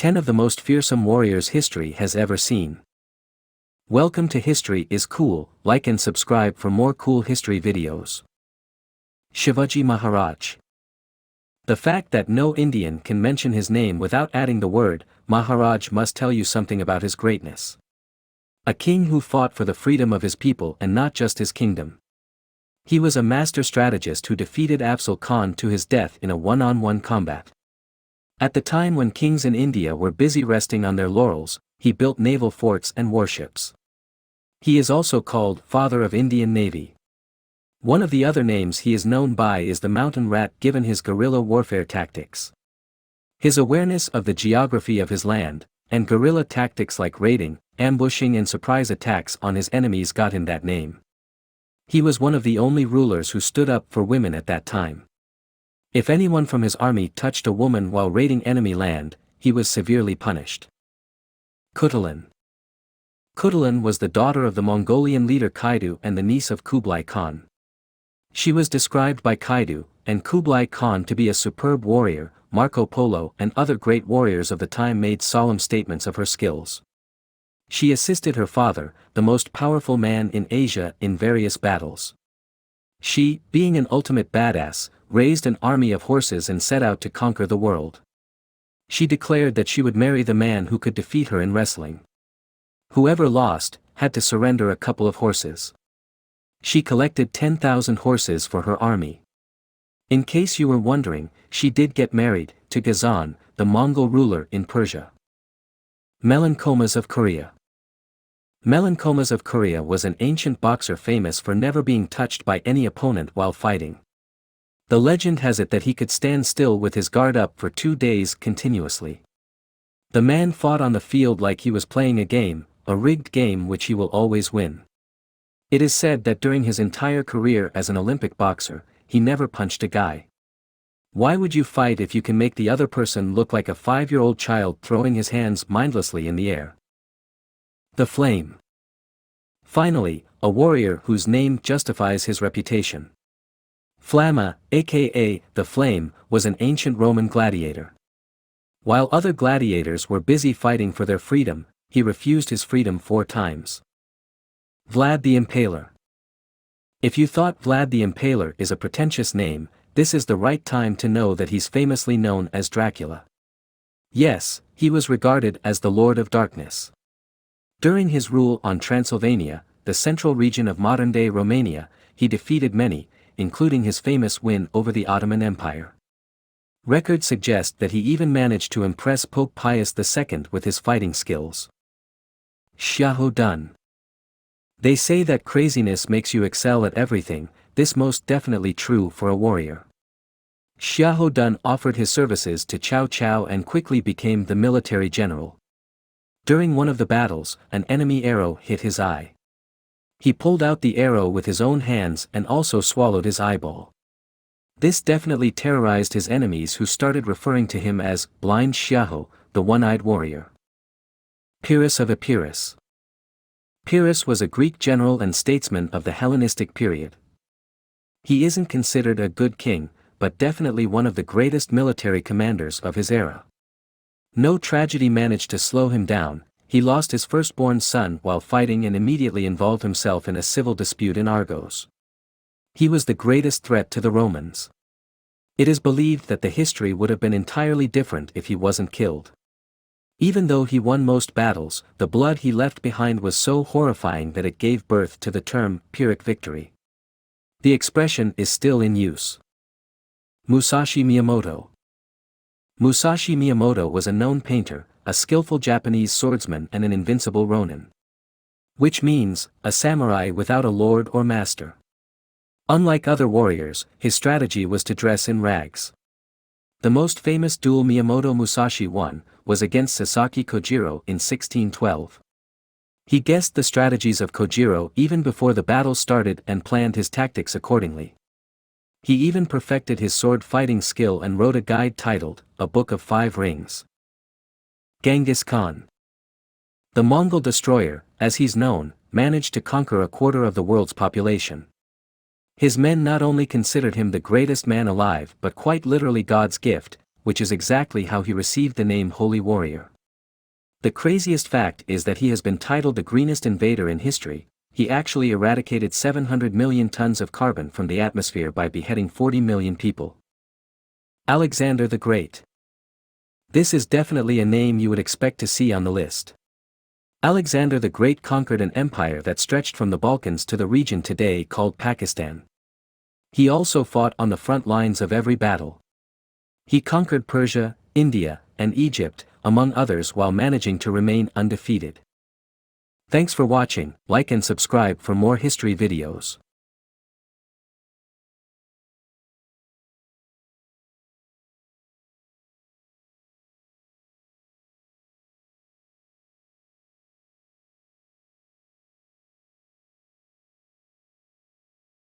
10 of the most fearsome warriors history has ever seen. Welcome to History is Cool. Like and subscribe for more cool history videos. Shivaji Maharaj. The fact that no Indian can mention his name without adding the word Maharaj must tell you something about his greatness. A king who fought for the freedom of his people and not just his kingdom. He was a master strategist who defeated Afzal Khan to his death in a one-on-one combat. At the time when kings in India were busy resting on their laurels, he built naval forts and warships. He is also called Father of Indian Navy. One of the other names he is known by is the mountain rat, given his guerrilla warfare tactics. His awareness of the geography of his land, and guerrilla tactics like raiding, ambushing and surprise attacks on his enemies got him that name. He was one of the only rulers who stood up for women at that time. If anyone from his army touched a woman while raiding enemy land, he was severely punished. Cutalin. Cutalin was the daughter of the Mongolian leader Kaidu and the niece of Kublai Khan. She was described by Kaidu and Kublai Khan to be a superb warrior. Marco Polo and other great warriors of the time made solemn statements of her skills. She assisted her father, the most powerful man in Asia, in various battles. She, being an ultimate badass, raised an army of horses and set out to conquer the world. She declared that she would marry the man who could defeat her in wrestling. Whoever lost, had to surrender a couple of horses. She collected 10,000 horses for her army. In case you were wondering, she did get married to Ghazan, the Mongol ruler in Persia. Melanchomas of Korea. Melanchomas of Korea was an ancient boxer famous for never being touched by any opponent while fighting. The legend has it that he could stand still with his guard up for 2 days continuously. The man fought on the field like he was playing a game, a rigged game which he will always win. It is said that during his entire career as an Olympic boxer, he never punched a guy. Why would you fight if you can make the other person look like a 5-year-old child throwing his hands mindlessly in the air? The Flame. Finally, a warrior whose name justifies his reputation. Flamma, aka the Flame, was an ancient Roman gladiator. While other gladiators were busy fighting for their freedom, he refused his freedom 4 times. Vlad the Impaler. If you thought Vlad the Impaler is a pretentious name, this is the right time to know that he's famously known as Dracula. Yes, he was regarded as the Lord of Darkness. During his rule on Transylvania, the central region of modern-day Romania, he defeated many, including his famous win over the Ottoman Empire. Records suggest that he even managed to impress Pope Pius II with his fighting skills. Shiahodan. They say that craziness makes you excel at everything. This most definitely true for a warrior. Shiahodan offered his services to Cao Cao and quickly became the military general. During one of the battles, an enemy arrow hit his eye. He pulled out the arrow with his own hands and also swallowed his eyeball. This definitely terrorized his enemies, who started referring to him as Blind Shiaho, the one-eyed warrior. Pyrrhus of Epirus. Pyrrhus was a Greek general and statesman of the Hellenistic period. He isn't considered a good king, but definitely one of the greatest military commanders of his era. No tragedy managed to slow him down. He lost his firstborn son while fighting and immediately involved himself in a civil dispute in Argos. He was the greatest threat to the Romans. It is believed that the history would have been entirely different if he wasn't killed. Even though he won most battles, the blood he left behind was so horrifying that it gave birth to the term Pyrrhic victory. The expression is still in use. Musashi Miyamoto. Musashi Miyamoto was a known painter, a skillful Japanese swordsman and an invincible ronin. Which means, a samurai without a lord or master. Unlike other warriors, his strategy was to dress in rags. The most famous duel Miyamoto Musashi won was against Sasaki Kojiro in 1612. He guessed the strategies of Kojiro even before the battle started and planned his tactics accordingly. He even perfected his sword fighting skill and wrote a guide titled, A Book of 5 Rings. Genghis Khan. The Mongol destroyer, as he's known, managed to conquer a quarter of the world's population. His men not only considered him the greatest man alive but quite literally God's gift, which is exactly how he received the name Holy Warrior. The craziest fact is that he has been titled the greenest invader in history. He actually eradicated 700 million tons of carbon from the atmosphere by beheading 40 million people. Alexander the Great. This is definitely a name you would expect to see on the list. Alexander the Great conquered an empire that stretched from the Balkans to the region today called Pakistan. He also fought on the front lines of every battle. He conquered Persia, India, and Egypt, among others, while managing to remain undefeated. Thanks for watching. Like and subscribe for more history videos.